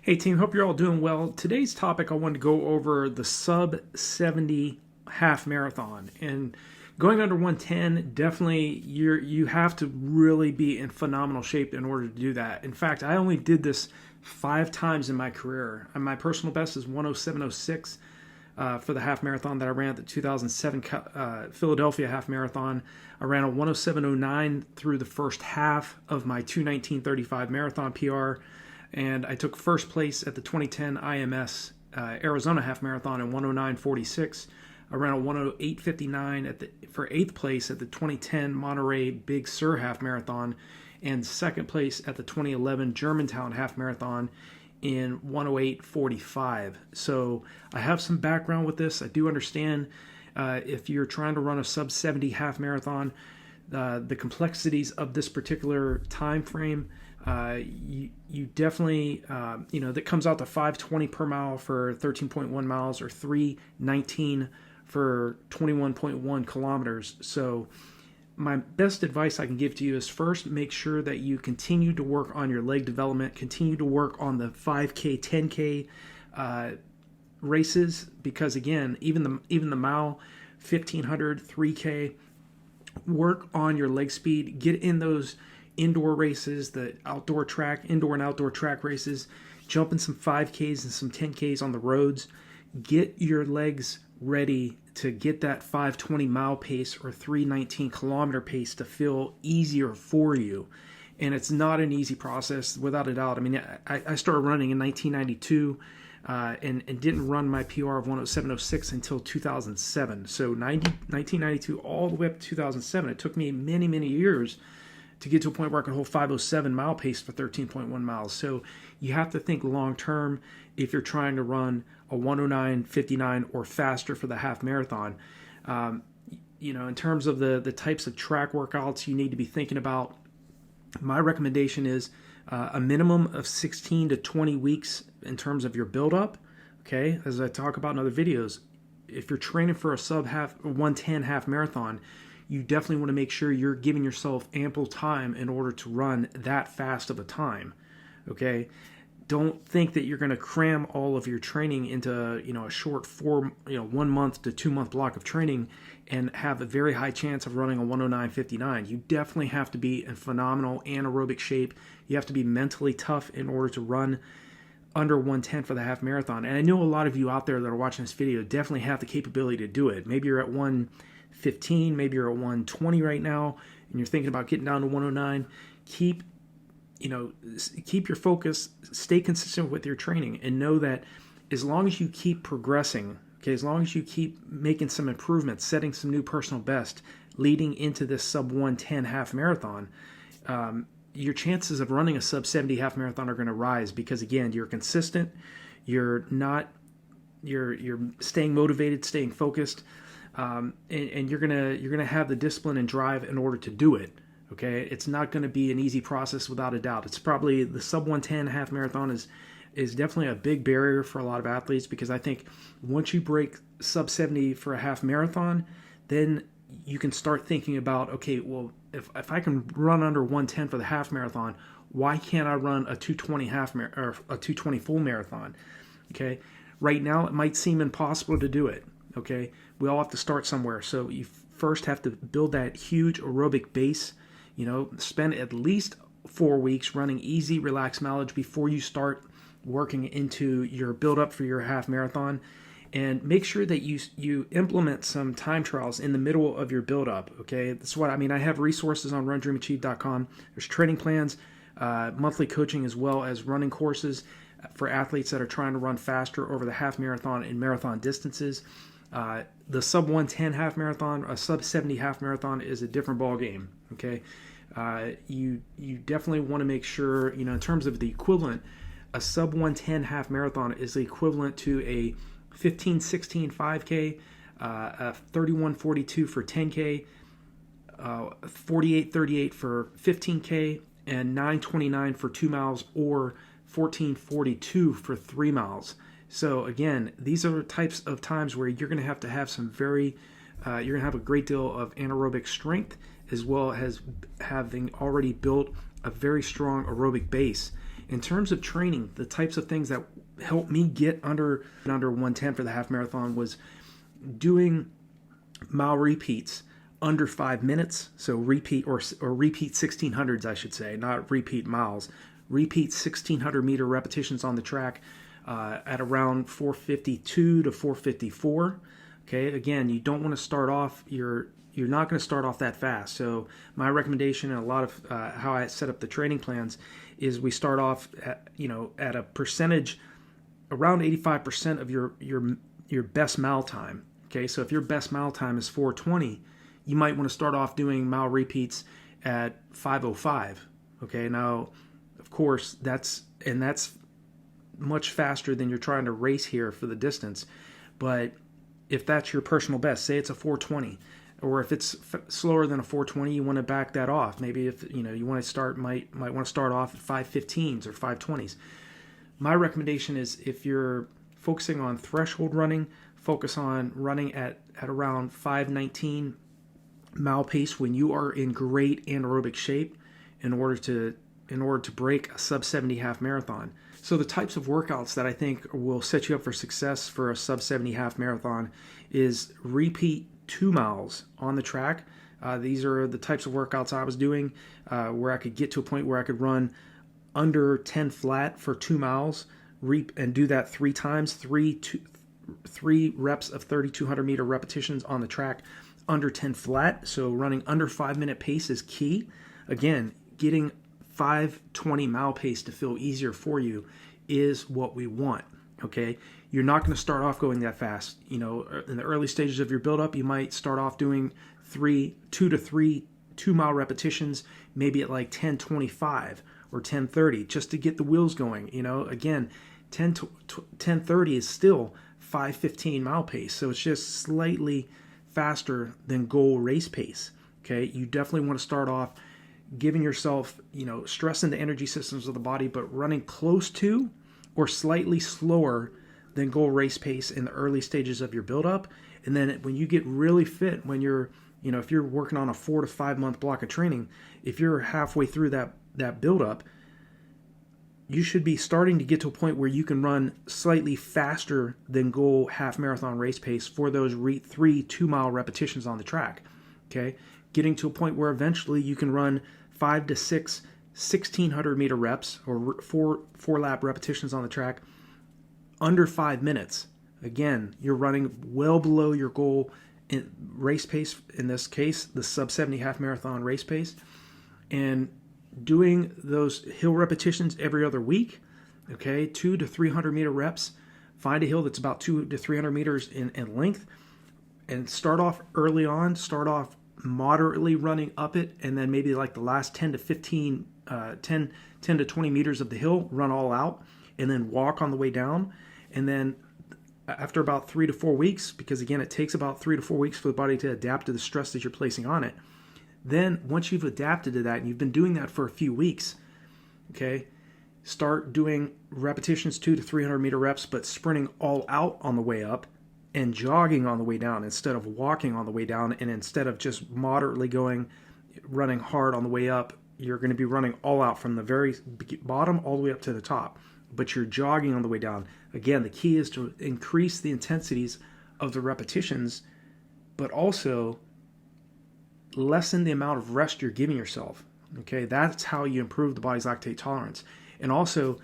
Hey team, hope you're all doing well. Today's topic, I wanted to go over the sub 70 half marathon. And going under 110, definitely you have to really be in phenomenal shape in order to do that. In fact, I only did this 5 times in my career. And my personal best is 107.06 for the half marathon that I ran at the 2007 Philadelphia half marathon. I ran a 107.09 through the first half of my 2:19:35 marathon PR. And I took first place at the 2010 IMS Arizona Half Marathon in 109.46. I ran a 108.59 for 8th place at the 2010 Monterey Big Sur Half Marathon, and second place at the 2011 Germantown Half Marathon in 108.45. So I have some background with this. I do understand if you're trying to run a sub 70 half marathon, the complexities of this particular time frame. You definitely, that comes out to 5:20 per mile for 13.1 miles or 3:19 for 21.1 kilometers. So my best advice I can give to you is first, make sure that you continue to work on your leg development, continue to work on the 5K, 10K races, because again, even the mile, 1500, 3K, work on your leg speed, get in those indoor races, the indoor and outdoor track races, jump in some 5Ks and some 10Ks on the roads. Get your legs ready to get that 5:20 mile pace or 3:19 kilometer pace to feel easier for you. And it's not an easy process, without a doubt. I mean, I started running in 1992 and didn't run my PR of 107.06 until 2007. So 1992 all the way up to 2007. It took me many, many years to get to a point where I can hold 5:07 mile pace for 13.1 miles. So you have to think long term if you're trying to run a 109.59 or faster for the half marathon. In terms of the types of track workouts you need to be thinking about, my recommendation is a minimum of 16 to 20 weeks in terms of your buildup. Okay, as I talk about in other videos, if you're training for a sub 110 half marathon, you definitely want to make sure you're giving yourself ample time in order to run that fast of a time. Okay, don't think that you're going to cram all of your training into a short 1 month to 2 month block of training and have a very high chance of running a 109.59. You definitely have to be in phenomenal anaerobic shape. You have to be mentally tough in order to run under 110 for the half marathon. And I know a lot of you out there that are watching this video definitely have the capability to do it. Maybe you're at 115, maybe you're at 120 right now, and you're thinking about getting down to 109. Keep your focus, stay consistent with your training, and know that as long as you keep progressing, okay, as long as you keep making some improvements, setting some new personal best, leading into this sub 110 half marathon, your chances of running a sub 70 half marathon are going to rise, because again, you're consistent, you're staying motivated, staying focused, and you're gonna have the discipline and drive in order to do it. Okay, it's not going to be an easy process, without a doubt. It's probably the sub 110 half marathon is definitely a big barrier for a lot of athletes, because I think once you break sub 70 for a half marathon, then you can start thinking about, okay, well, if I can run under 110 for the half marathon, why can't I run a 220 or a 220 full marathon? Okay, right now it might seem impossible to do it. Okay, we all have to start somewhere, so you first have to build that huge aerobic base. Spend at least 4 weeks running easy, relaxed mileage before you start working into your build-up for your half marathon. And make sure that you implement some time trials in the middle of your build-up, okay? That's what I mean. I have resources on RunDreamAchieve.com. There's training plans, monthly coaching, as well as running courses for athletes that are trying to run faster over the half marathon and marathon distances. The sub 110 half marathon, a sub 70 half marathon is a different ball game. Okay, you definitely want to make sure, in terms of the equivalent, a sub 110 half marathon is the equivalent to a 15:16 5K, a 31:42 for 10K, 48:38 for 15K, and 9:29 for 2 miles, or 14:42 for 3 miles. So again, these are types of times where you're going to have some you're going to have a great deal of anaerobic strength, as well as having already built a very strong aerobic base. In terms of training, the types of things that helped me get under 110 for the half marathon was doing mile repeats under 5 minutes. So repeat or repeat 1600s, I should say, not repeat miles. Repeat 1600 meter repetitions on the track at around 452 to 454. Okay, again, you don't want to start off you're not going to start off that fast. So my recommendation and a lot of how I set up the training plans is we start off at a percentage around 85% of your best mile time. Okay, so if your best mile time is 420, you might want to start off doing mile repeats at 505. Okay, now of course that's much faster than you're trying to race here for the distance. But if that's your personal best, say it's a 420, or if it's slower than a 420, you want to back that off. Maybe if you want to start, might want to start off at 515s or 520s. My recommendation is if you're focusing on threshold running, focus on running at around 519 mile pace when you are in great anaerobic shape in order to break a sub 70 half marathon. So the types of workouts that I think will set you up for success for a sub 70 half marathon is repeat 2 miles on the track. These are the types of workouts I was doing where I could get to a point where I could run under 10 flat for 2 miles and do that 3 times, 3 reps of 3,200 meter repetitions on the track under 10 flat. So running under 5 minute pace is key. Again, getting 520 mile pace to feel easier for you is what we want. Okay, you're not going to start off going that fast. In the early stages of your build-up, you might start off doing 2 to 3 2-mile repetitions, maybe at like 10:25 or 10:30, just to get the wheels going. Again, 10:30 is still 5:15 mile pace, so it's just slightly faster than goal race pace. Okay, you definitely want to start off giving yourself, stressing the energy systems of the body, but running close to or slightly slower than goal race pace in the early stages of your build-up. And then when you get really fit, when you're, if you're working on a 4 to 5 month block of training, if you're halfway through that build-up, you should be starting to get to a point where you can run slightly faster than goal half marathon race pace for those 3 2-mile repetitions on the track. Okay, getting to a point where eventually you can run 5 to 6 1,600 meter reps or four lap repetitions on the track under 5 minutes. Again, you're running well below your goal in race pace, in this case, the sub 70 half marathon race pace, and doing those hill repetitions every other week. Okay, 200 to 300 meter reps. Find a hill that's about 200 to 300 meters in length, and start off early on. Start off moderately running up it, and then maybe like the last 10 to 20 meters of the hill, run all out, and then walk on the way down. And then after about 3 to 4 weeks, because again, it takes about 3 to 4 weeks for the body to adapt to the stress that you're placing on it. Then once you've adapted to that and you've been doing that for a few weeks, okay, start doing repetitions, 200 to 300 meter reps, but sprinting all out on the way up and jogging on the way down instead of walking on the way down. And instead of just moderately running hard on the way up, you're going to be running all out from the very bottom all the way up to the top, but you're jogging on the way down. Again, the key is to increase the intensities of the repetitions, but also lessen the amount of rest you're giving yourself. Okay, that's how you improve the body's lactate tolerance. And also,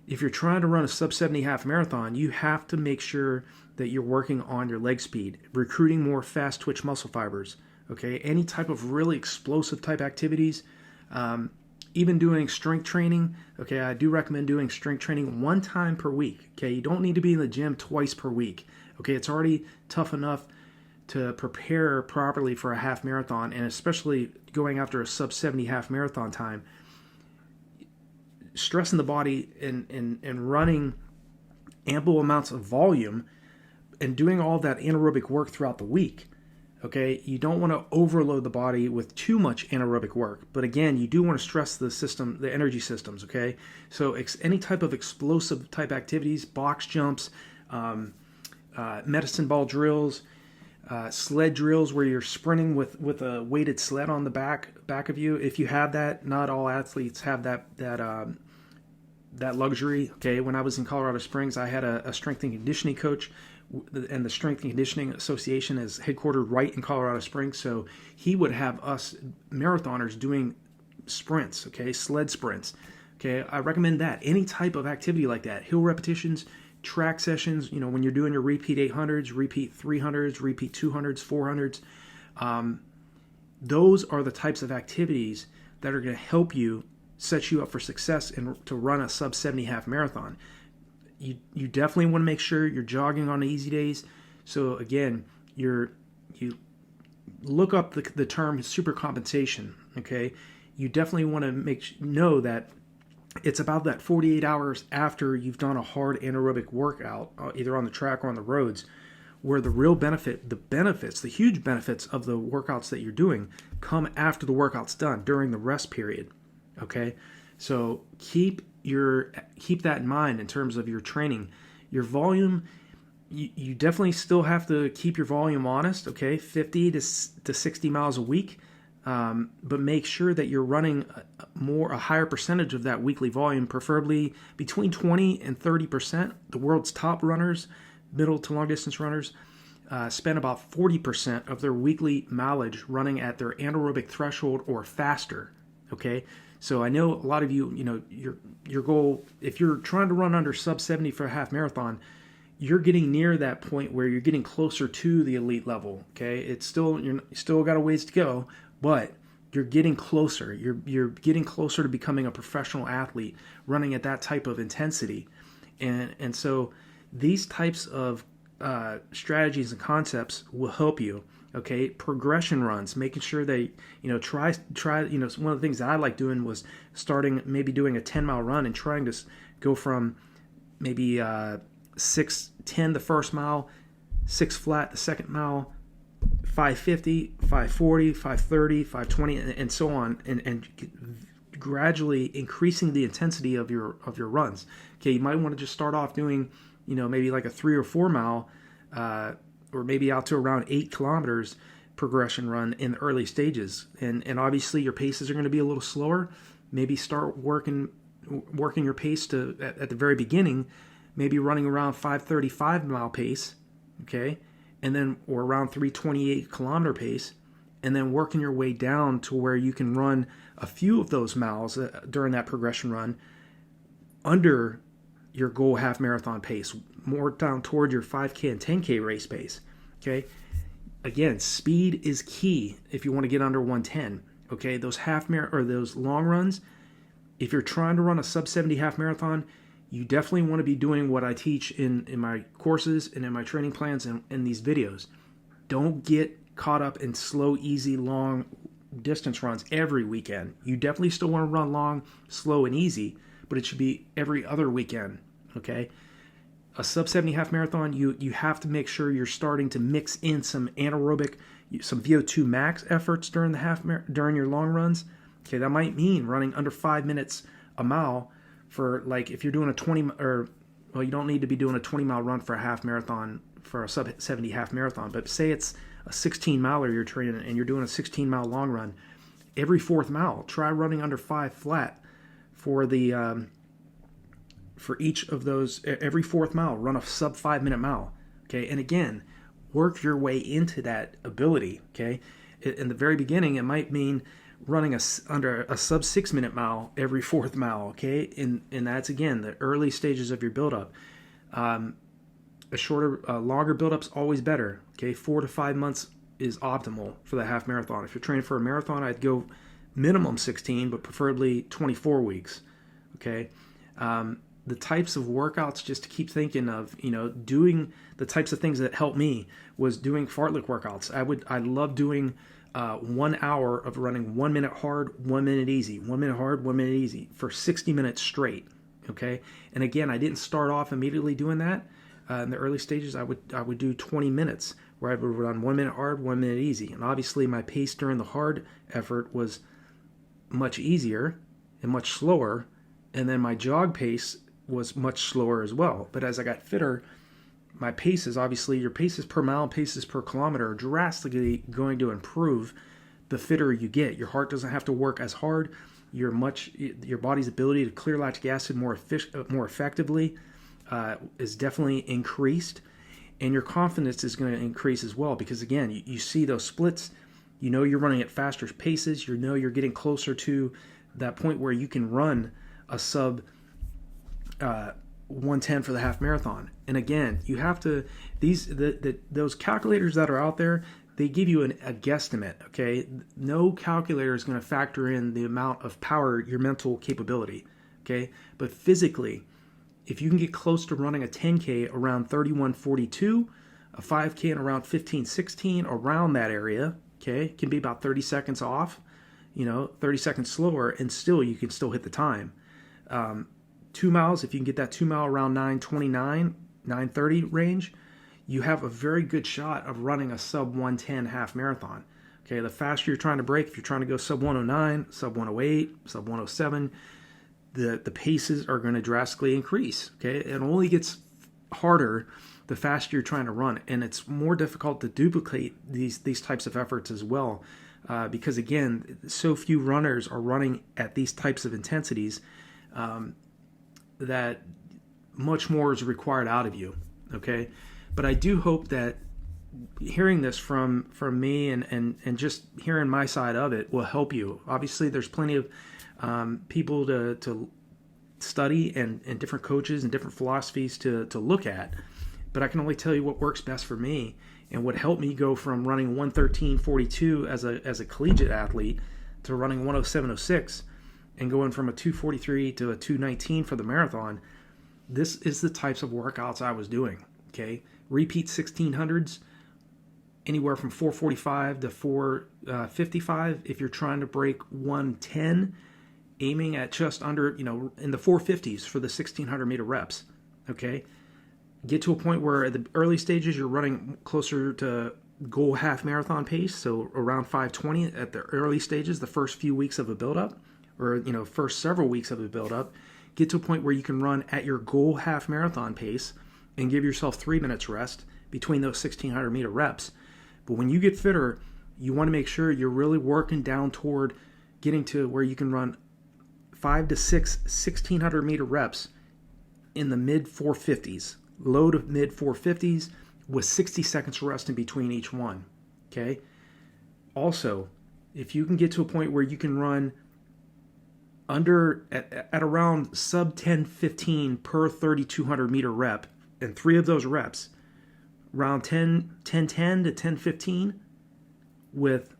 if you're trying to run a sub 70 half marathon, you have to make sure that you're working on your leg speed, recruiting more fast twitch muscle fibers. Okay, any type of really explosive type activities, even doing strength training. Okay, I do recommend doing strength training 1 time per week. Okay, you don't need to be in the gym twice per week. Okay, it's already tough enough to prepare properly for a half marathon, and especially going after a sub 70 half marathon time. Stressing the body and running ample amounts of volume and doing all that anaerobic work throughout the week. Okay, you don't want to overload the body with too much anaerobic work, but again, you do want to stress the system, the energy systems. Okay, so any type of explosive type activities, box jumps, medicine ball drills, sled drills where you're sprinting with a weighted sled on the back of you. If you have that, not all athletes have that that luxury. Okay, when I was in Colorado Springs, I had a strength and conditioning coach, and the Strength and Conditioning Association is headquartered right in Colorado Springs. So he would have us marathoners doing sprints, okay, sled sprints. Okay, I recommend that. Any type of activity like that, hill repetitions, track sessions, when you're doing your repeat 800s, repeat 300s, repeat 200s, 400s, those are the types of activities that are going to help you set you up for success and to run a sub 70 half marathon. You definitely want to make sure you're jogging on easy days. So again, you look up the term supercompensation. Okay, you definitely want to know that it's about that 48 hours after you've done a hard anaerobic workout, either on the track or on the roads, where the real benefit, the huge benefits of the workouts that you're doing come after the workout's done, during the rest period. Okay, so keep that in mind in terms of your training. Your volume, you definitely still have to keep your volume honest. Okay, 50 to 60 miles a week. But make sure that you're running a higher percentage of that weekly volume, preferably between 20 and 30%. The world's top runners, middle to long distance runners, spend about 40% of their weekly mileage running at their anaerobic threshold or faster. Okay, so I know a lot of you, your goal, if you're trying to run under sub 70 for a half marathon, you're getting near that point where you're getting closer to the elite level. Okay, you're still got a ways to go, but you're getting closer. You're getting closer to becoming a professional athlete running at that type of intensity. And so these types of strategies and concepts will help you. Okay, progression runs, making sure that try. One of the things that I like doing was maybe doing a 10-mile run and trying to go from maybe 6:10 the first mile, 6 flat the second mile, 5:50, 5:40, 5:30, 5:20, and so on, and gradually increasing the intensity of your runs. Okay, you might want to just start off doing, maybe like a 3 or 4 mile, or maybe out to around 8 kilometers progression run in the early stages, and obviously your paces are going to be a little slower. Maybe start working your pace at the very beginning, maybe running around 5:35 mile pace, okay, and then or around 3:28 kilometer pace, and then working your way down to where you can run a few of those miles during that progression run under your goal half marathon pace, more down toward your 5K and 10K race pace. Okay, again, speed is key if you want to get under 110. Okay, those those long runs, if you're trying to run a sub 70 half marathon, you definitely want to be doing what I teach in my courses and in my training plans and in these videos. Don't get caught up in slow, easy, long distance runs every weekend. You definitely still want to run long, slow, and easy, but it should be every other weekend. Okay, a sub 70 half marathon, you have to make sure you're starting to mix in some anaerobic, some VO2 max efforts during during your long runs. Okay, that might mean running under 5 minutes a mile for, like, if you're doing you don't need to be doing a 20-mile run for a half marathon for a sub 70 half marathon, but say it's a 16-miler you're training and you're doing a 16-mile long run. Every 4th mile, try running under 5 flat for each of those. Every 4th mile, run a sub 5-minute mile. Okay, and again, work your way into that ability. Okay, in the very beginning, it might mean running under a sub 6-minute mile every 4th mile. Okay, and that's again the early stages of your buildup. Longer buildup's always better. Okay, 4 to 5 months is optimal for the half marathon. If you're training for a marathon, I'd go minimum 16, but preferably 24 weeks. Okay, the types of workouts, just to keep thinking of, doing the types of things that helped me was doing fartlek workouts. I love doing 1 hour of running 1 minute hard, 1 minute easy, 1 minute hard, 1 minute easy for 60 minutes straight. Okay, and again, I didn't start off immediately doing that. In the early stages, I would do 20 minutes where I would run 1 minute hard, 1 minute easy, and obviously my pace during the hard effort was much easier and much slower, and then my jog pace was much slower as well. But as I got fitter, my paces, obviously your paces per mile, paces per kilometer are drastically going to improve the fitter you get. Your heart doesn't have to work as hard. your body's ability to clear lactic acid more effectively is definitely increased, and your confidence is going to increase as well, because again, you see those splits, you know you're running at faster paces, you know you're getting closer to that point where you can run a sub 110 for the half marathon. And again, you have to, those calculators that are out there, they give you a guesstimate, okay? No calculator is going to factor in the amount of power, your mental capability, okay? But physically, if you can get close to running a 10K around 31:42, a 5K in around 15:16, around that area, okay? It can be about 30 seconds off, 30 seconds slower, and still you can still hit the time. 2 miles, if you can get that 2 mile around 9:29, 9:30 range, you have a very good shot of running a sub 110 half marathon. Okay, the faster you're trying to break, if you're trying to go sub 109, sub 108, sub 107, the paces are going to drastically increase. Okay, it only gets harder the faster you're trying to run, and it's more difficult to duplicate these types of efforts as well, because again, so few runners are running at these types of intensities that much more is required out of you. Okay, but I do hope that hearing this from me and just hearing my side of it will help you. Obviously, there's plenty of people to study and different coaches and different philosophies to look at. But I can only tell you what works best for me and what helped me go from running 113.42 as a collegiate athlete to running 107.06 and going from a 2:43 to a 2:19 for the marathon. This is the types of workouts I was doing. Okay, repeat 1600s, anywhere from 4:45 to 4:55. If you're trying to break 110, aiming at just under, in the 450s for the 1600 meter reps. Okay, get to a point where at the early stages you're running closer to goal half marathon pace, so around 5:20 at the early stages, the first few weeks of a build-up, or first several weeks of a build-up. Get to a point where you can run at your goal half marathon pace and give yourself 3 minutes rest between those 1600 meter reps. But when you get fitter, you want to make sure you're really working down toward getting to where you can run 5 to 6 1600 meter reps in the mid 450s, low to mid 450s, with 60 seconds rest in between each one. Okay. Also, if you can get to a point where you can run under at around sub 10:15 per 3200 meter rep, and 3 of those reps, around 10:10 to 10:15, with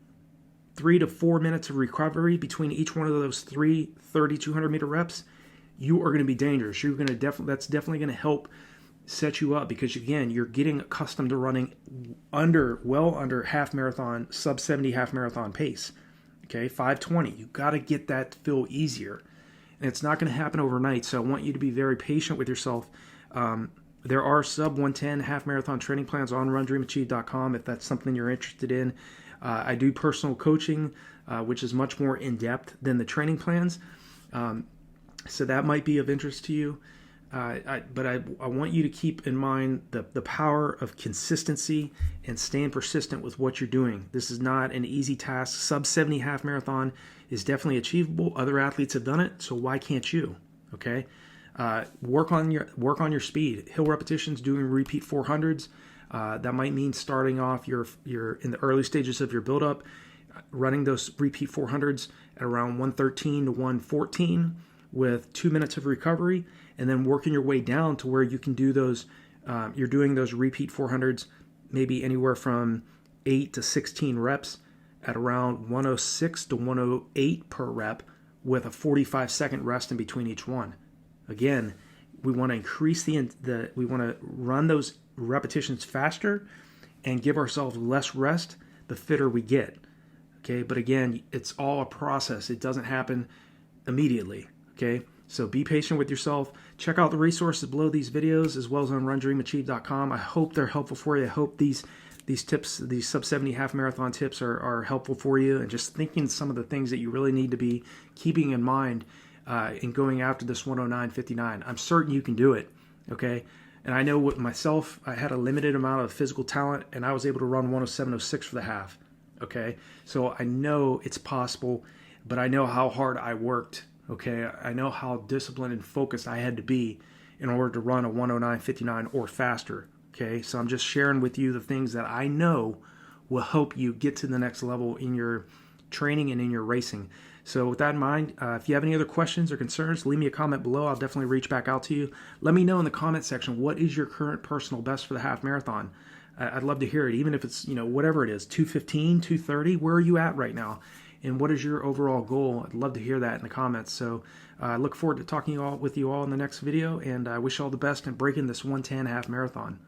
3 to 4 minutes of recovery between each one of those 3200 meter reps, you are going to be dangerous. You're going to that's definitely going to help set you up, because again, you're getting accustomed to running well under half marathon, sub 70 half marathon pace. Okay, 5:20. You got to get that to feel easier, and it's not going to happen overnight. So I want you to be very patient with yourself. There are sub 110 half marathon training plans on RunDreamAchieve.com if that's something you're interested in. I do personal coaching, which is much more in depth than the training plans. So that might be of interest to you. But I want you to keep in mind the power of consistency and staying persistent with what you're doing. This is not an easy task. Sub 70 half marathon is definitely achievable. Other athletes have done it, so why can't you? Okay, work on your speed. Hill repetitions, doing repeat 400s. That might mean starting off your in the early stages of your build-up, running those repeat 400s at around 113 to 114 with 2 minutes of recovery, and then working your way down to where you can do those. You're doing those repeat 400s, maybe anywhere from 8 to 16 reps at around 106 to 108 per rep, with a 45-second rest in between each one. Again, we want to increase we want to run those repetitions faster and give ourselves less rest the fitter we get. Okay, but again, it's all a process. It doesn't happen immediately. Okay, so be patient with yourself. Check out the resources below these videos, as well as on RunDreamAchieve.com. I hope they're helpful for you. I hope these tips, these sub 70 half marathon tips are helpful for you, and just thinking some of the things that you really need to be keeping in mind in going after this 109.59. I'm certain you can do it. Okay, and I know with myself, I had a limited amount of physical talent, and I was able to run 107.06 for the half. Okay, so I know it's possible. but I know how hard I worked. Okay, I know how disciplined and focused I had to be in order to run a 109.59 or faster. Okay, so I'm just sharing with you the things that I know will help you get to the next level in your training and in your racing. So with that in mind, if you have any other questions or concerns, leave me a comment below. I'll definitely reach back out to you. Let me know in the comment section, what is your current personal best for the half marathon? I'd love to hear it, even if it's, whatever it is, 2:15, 2:30, where are you at right now? And what is your overall goal? I'd love to hear that in the comments. So I look forward to talking with you all in the next video, and I wish you all the best in breaking this 110 half marathon.